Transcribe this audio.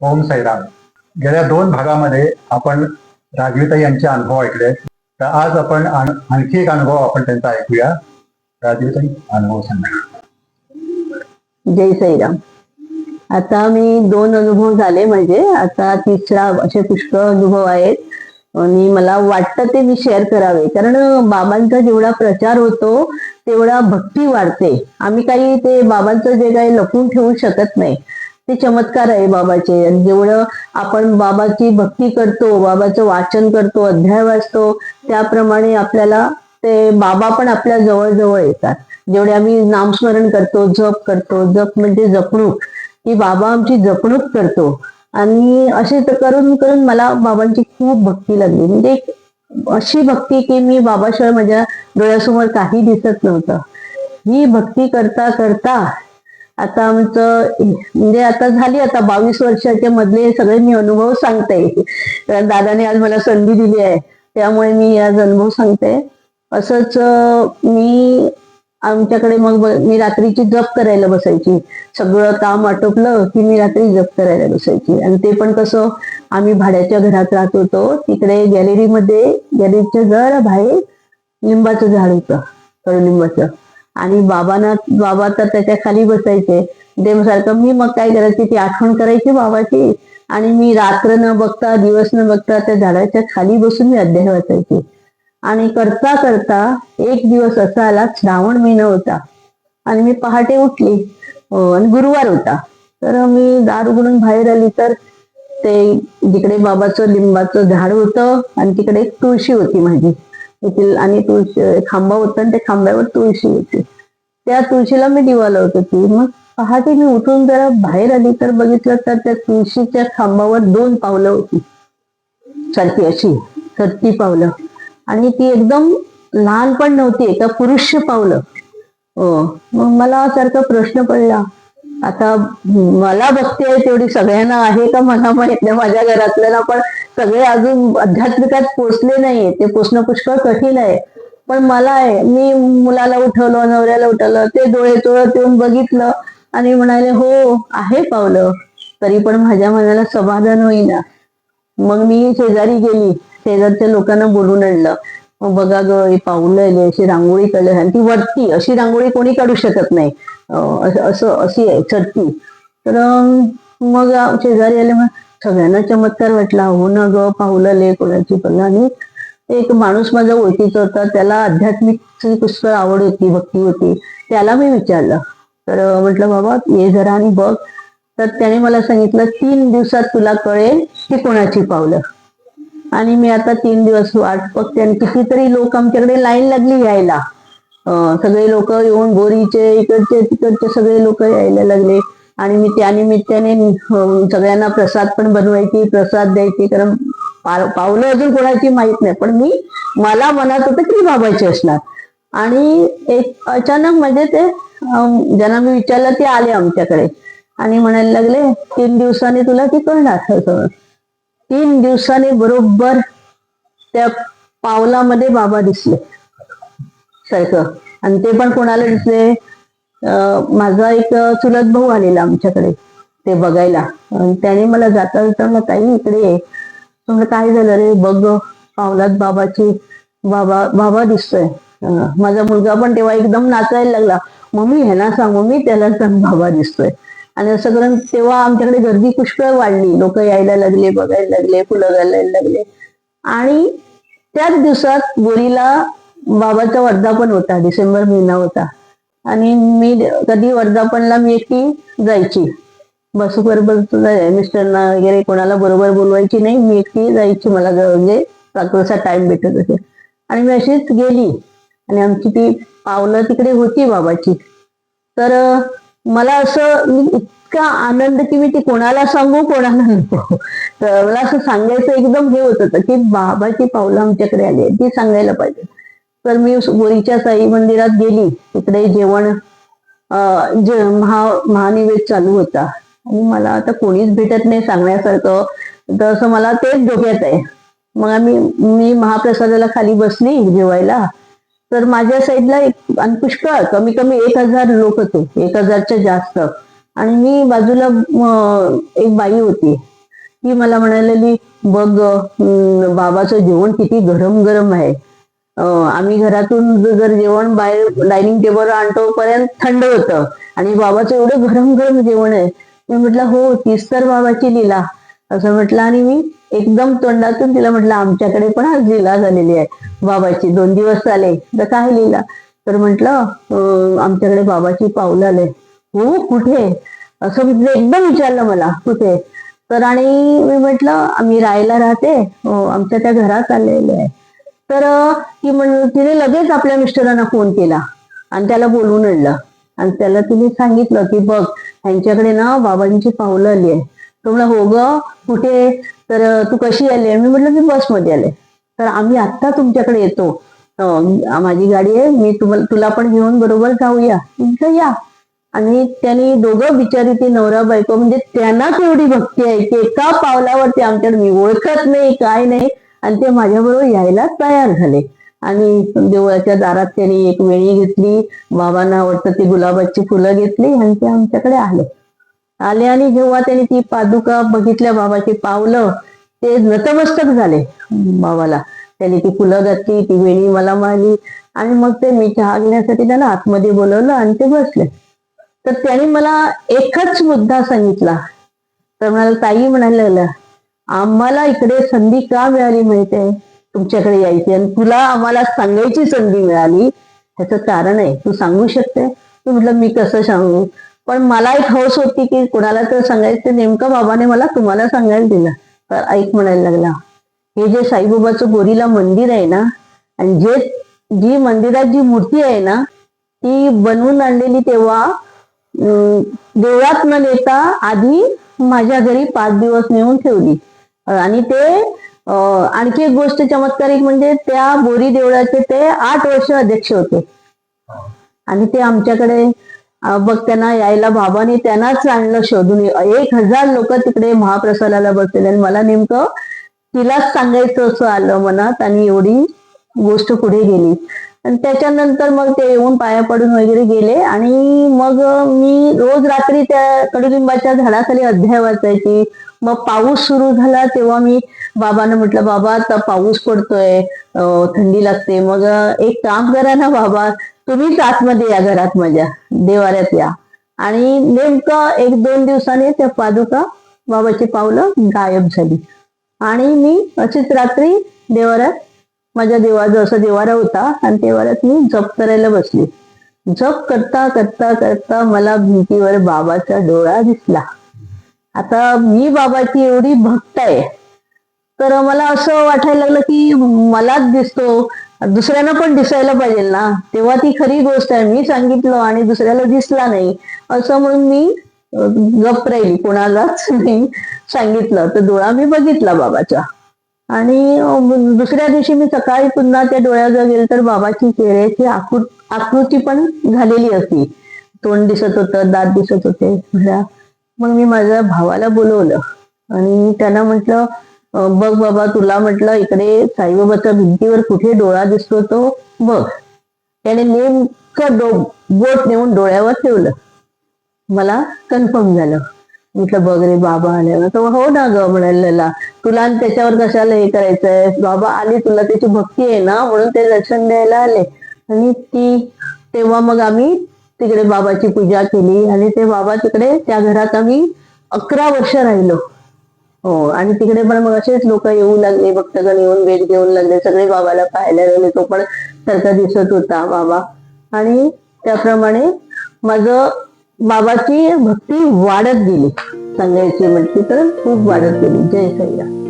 ओम साईराम. गेल्या 2 भागामध्ये आपण राजवीताई यांचे अनुभव ऐकले. तर आज आपण आणखी एक अनुभव आपण त्यांचा ऐकूया. राजवीताई, अनुभव सांगा. जय साईराम. आता मी 2 अनुभव झाले, म्हणजे आता तिसरा, असे पुष्कळ अनुभव आहेत आणि मला वाटतं ते मी शेअर करावे, कारण बाबांचा जेवढा प्रचार होतो तेवढा भक्ती वाढते. आम्ही काही ते बाबांचं जे काही लपवून ठेवू शकत नाही, ते चमत्कार आहे बाबाचे. आणि जेवढं आपण बाबाची भक्ती करतो, बाबाचं वाचन करतो, अध्याय वाचतो, त्याप्रमाणे आपल्याला ते बाबा पण आपल्या जवळ जवळ येतात. जेवढे आम्ही नामस्मरण करतो, जप करतो, जप म्हणजे जपणूक, की बाबा आमची जपणूक करतो. आणि असे तर करून करून मला बाबांची खूप भक्ती लागली. म्हणजे अशी भक्ती की मी बाबाशिवाय माझ्या डोळ्यासमोर काही दिसत नव्हतं. ही भक्ती करता करता आता आमचं म्हणजे आता झाली, आता 22 वर्षाच्या मधले सगळे मी अनुभव सांगते. दादाने आज मला संधी दिली आहे, त्यामुळे मी आज अनुभव सांगते. असंच मी आमच्याकडे मग मी रात्रीची जप करायला बसायची. सगळं काम आटोपलं की मी रात्री जप करायला बसायची. आणि ते पण कसं, आम्ही भाड्याच्या घरात राहत होतो. तिकडे गॅलरीच्या जरा बाहेर लिंबाचं झाड होतं, कडुलिंबाचं. आणि बाबा तर त्याच्या खाली बसायचे. देवासारखं मी मग काय करायची, ती आठवण करायची बाबाची, आणि मी रात्र न बघता, दिवस न बघता त्या झाडाच्या खाली बसून मी अध्याय वाचायची. आणि करता करता एक दिवस असा आला, श्रावण महिना होता आणि मी पहाटे उठली आणि गुरुवार होता. तर मी दार उघडून बाहेर आली, तर ते जिकडे बाबाचं लिंबाचं झाड होतं आणि तिकडे एक तुळशी होती माझी, आणि तुळशी खांबा होता आणि त्या खांब्यावर तुळशी होती. त्या तुळशीला मी दिवा लावत होती. मग पहाटे मी उठून जरा बाहेर आली, तर बघितलं तर त्या तुळशीच्या खांबावर 2 पावलं होती, सारखी अशी सरती पावलं. आणि ती एकदम लहान पण नव्हती, एका पुरुष पावलं. मग मला सारखा प्रश्न पडला, आता मला भक्ती आहे तेवढी सगळ्यांना आहे का मला माहित नाही. माझ्या घरातल्याला पण सगळे अजून आध्यात्मिकात पोचले नाहीये, ते पोचणं पुष्कळ कठीण आहे. पण मला आहे, मी मुलाला उठवलं, नवऱ्याला उठवलं, ते डोळे चोळत येऊन बघितलं आणि म्हणाले हो आहे पावलं. तरी पण माझ्या मनाला समाधान होईना. मग मी शेजारी गेली, शेजारच्या लोकांना बोलून आणलं. मग बघा ग, हे पावलं अशी रांगोळी काढली, आणि ती वरती अशी रांगोळी कोणी काढू शकत नाही, अशी आहे चढती. तर मग शेजारी आले, मग सगळ्यांना चमत्कार वाटला. हो ना ग, पावलं कोणाची पण. आणि एक माणूस माझा ओळखीचा होता, त्याला आध्यात्मिकची पुष्कळ आवड होती, भक्ती होती. त्याला मी विचारलं, तर म्हटलं बाबा ये जरा आणि बघ. तर त्याने मला सांगितलं 3 दिवसात तुला कळेल की कोणाची पावलं. आणि मी आता 3 दिवस वाट बघते. आणि कितीतरी लोक आमच्याकडे लाईन लागली यायला. सगळे लोक येऊन, बोरीचे इकडचे तिकडचे सगळे लोक यायला लागले. आणि मी त्या निमित्ताने सगळ्यांना प्रसाद पण बनवायची, प्रसाद द्यायची. कारण पावलं अजून कोणाची माहित नाही, पण मला मनात होतं की बाबाची असणार. आणि एक अचानक म्हणजे ते ज्यांना मी विचारलं ते आले आमच्याकडे आणि म्हणायला लागले 3 दिवसांनी तुला ती कळणार. 3 दिवसांनी बरोबर त्या पावलामध्ये बाबा दिसले सारखं. आणि ते पण कोणाला दिसले, माझा एक चुलत भाऊ आलेला आमच्याकडे ते बघायला. त्याने मला जाता जाता ताई इकडे ये. काय झालं रे, बघ पावलात बाबा दिसतोय. माझा मुलगा पण तेव्हा एकदम नाचायला लागला, मम्मी ह्याला सांग, मम्मी त्याला सांग, बाबा दिसतोय. आणि असं करून तेव्हा आमच्याकडे गर्दी पुष्कळ वाढली, लोक यायला लागले, बघायला लागले, फुलं घालायला लागले. आणि त्याच दिवसात बोरीला बाबाचा वर्धापन होता, डिसेंबर महिना होता. आणि मी कधी वर्धापनला मी एकटी जायची, बस बरोबर मिस्टरना वगैरे कोणाला बरोबर बोलवायची नाही, मी एकटी जायची. मला म्हणजे कसा टाइम भेटत असे. आणि मी अशीच गेली आणि आमची ती पावलं तिकडे होती बाबाची. तर मला असं इतका आनंद की मी ती कोणाला सांगू, कोणाला नको. तर मला असं सांगायचं एकदम हे होत होतं की बाबाची पावलं आमच्याकडे आली, ती सांगायला पाहिजे. तर मी बोरीच्या साई मंदिरात गेली. तिकडे जेवण महानिवेद चालू होता. आणि मला आता कोणीच भेटत नाही सांगण्यासारखं, तर असं मला तेच डोक्यात आहे. मग मी महाप्रसादाला खाली बसली जेवायला. तर माझ्या साईडला आणि पुष्कळ कमी कमी 1000 लोक होते, 1000च्या जास्त. आणि मी बाजूला एक बाई होती, ती मला म्हणालेली, बघ बाबाचं जेवण किती गरम गरम आहे. आम्ही घरातून जर जेवण बाहेर डायनिंग टेबलवर आणतो पर्यंत थंड होतं आणि बाबाचं एवढं गरम गरम जेवण आहे. मी म्हटलं हो, तीच तर बाबाची लीला असं म्हटलं. आणि मी एकदम तोंडातून तिला म्हटलं, आमच्याकडे पण आज लीला झालेली आहे बाबाची. 2 दिवस झाले. तर काय लीला? तर म्हटलं आमच्याकडे बाबाची पावलं आले. हो, कुठे? असं म्हटलं, एकदम विचारलं मला कुठे. तर आणि मी म्हटलं आम्ही राहायला राहते, आमच्या त्या घरात आलेले आहे. तर तिने लगेच आपल्या मिस्टरांना फोन केला आणि त्याला बोलवून आणलं आणि त्याला तिने सांगितलं की बघ, ह्यांच्याकडे ना बाबांची पावलं आली आहे. तो म्हणला, हो ग, कुठे? तर तू कशी आली? मी म्हटलं मी बसमध्ये आले. तर आम्ही आत्ता तुमच्याकडे येतो, माझी गाडी आहे, मी तुला पण घेऊन बरोबर जाऊया. म्हटलं या. आणि त्यांनी दोघं बिचारी, ती नवरा बायको, म्हणजे त्यांना तेवढी भक्ती आहे की एका पावलावरती आमच्याकडे, मी ओळखत नाही काय नाही, आणि ते माझ्याबरोबर यायला तयार झाले. आणि देवळाच्या दारात त्यांनी एक वेणी घेतली, बाबांना आवडतं ती गुलाबाची फुलं घेतली आणि ते आमच्याकडे आले. आणि जेव्हा त्यांनी ती पादुका बघितल्या, बाबाची पावलं, ते नतमस्तक झाले बाबाला. त्यांनी ती फुलं घातली, ती वेणी मला मारली आणि मग ते मी चहा घेण्यासाठी त्यांना आतमध्ये बोलवलं आणि ते बसले. तर त्यांनी मला एकच मुद्दा सांगितला. तर म्हणाला, ताई म्हणायला, आम्हाला इकडे संधी का मिळाली माहितीये तुमच्याकडे यायची, आणि तुला आम्हाला सांगायची संधी मिळाली, ह्याचं कारण आहे, तू सांगू शकते? तू म्हटलं मी कसं सांगू, पण मला एक हौस होती की कोणाला तर सांगायचं. नेमकं बाबाने मला तुम्हाला सांगायला दिलं. तर ऐक म्हणायला लागला, हे जे साईबाबाचं बोरीला मंदिर आहे ना, आणि जी मंदिरात जी मूर्ती आहे ना, ती बनवून आणलेली तेव्हा देवळात न नेता आधी माझ्या घरी 5 दिवस नेऊन ठेवली. आणि ते आणखी एक गोष्ट चमत्कारिक म्हणजे त्या बोरी देवळाचे ते 8 वर्ष अध्यक्ष होते. आणि ते आमच्याकडे बघ, त्यांना यायला बाबाने त्यांनाच आणलं शोधून. 1000 लोक तिकडे महाप्रसादाला बसलेले आणि मला नेमकं तिलाच सांगायचं असं आलं मनात, आणि एवढी गोष्ट पुढे गेली. आणि त्याच्यानंतर मग ते येऊन पाया पडून वगैरे गेले. आणि मग मी रोज रात्री त्या कडुलिंबाच्या झाडाखाली अध्याय वाचायची. मग पाऊस सुरू झाला तेव्हा मी बाबांना म्हटलं, बाबा आता पाऊस पडतोय, थंडी लागते, मग एक काम करा ना बाबा, तुम्हीच आतमध्ये या, घरात माझ्या देवाऱ्यात या. आणि नेमकं 1-2 दिवसांनी त्या पादुका, बाबाची पावलं गायब झाली. आणि मी अशीच रात्री देवाऱ्यात, माझ्या देवाचा असं देवारा होता आणि देवाऱ्यात मी जप करायला बसली. जप करता करता करता मला भिंतीवर बाबाचा डोळा दिसला. आता मी बाबाची एवढी भक्त आहे, तर मला असं वाटायला लागलं की मलाच दिसतो, दुसऱ्यांना पण दिसायला पाहिजे ना, तेव्हा ती खरी गोष्ट आहे. मी सांगितलं आणि दुसऱ्याला दिसला नाही असं म्हणून मी गप्प राहिली, कोणालाच नाही सांगितलं. तर डोळा मी बघितला बाबाचा. आणि दुसऱ्या दिवशी मी सकाळी पुन्हा त्या डोळ्याजवळ गेले तर बाबाची चेहऱ्याची आकृती पण झालेली होती. तोंड दिसत होतं, दात दिसत होते. मग मी माझ्या भावाला बोलवलं आणि त्यांना म्हटलं, बघ बाबा, तुला म्हटलं इकडे साईबाबाच्या भिंतीवर कुठे डोळा दिसतो तो बघ. त्याने नेमकं बोट नेऊन डोळ्यावर ठेवलं. मला कन्फर्म झालं. म्हटलं बघ रे, बाबा आले. तर हो ना ग म्हणायला, तुला त्याच्यावर कशाला हे करायचंय, बाबा आले, तुला त्याची भक्ती आहे ना म्हणून ते दर्शन द्यायला आले. आणि तेव्हा मग आम्ही तिकडे बाबाची पूजा केली आणि ते बाबा तिकडे त्या घरात आम्ही 11 वर्ष राहिलो. हो, आणि तिकडे पण मग असेच लोक येऊ लागले, भक्तगण येऊन भेट घेऊन लागले, सगळे बाबाला पाहायला लागले. तो पण सारखा दिसत होता बाबा. आणि त्याप्रमाणे माझं बाबाची भक्ती वाढत गेली, सांगायची म्हटली तर खूप वाढत गेली. जय साईराम.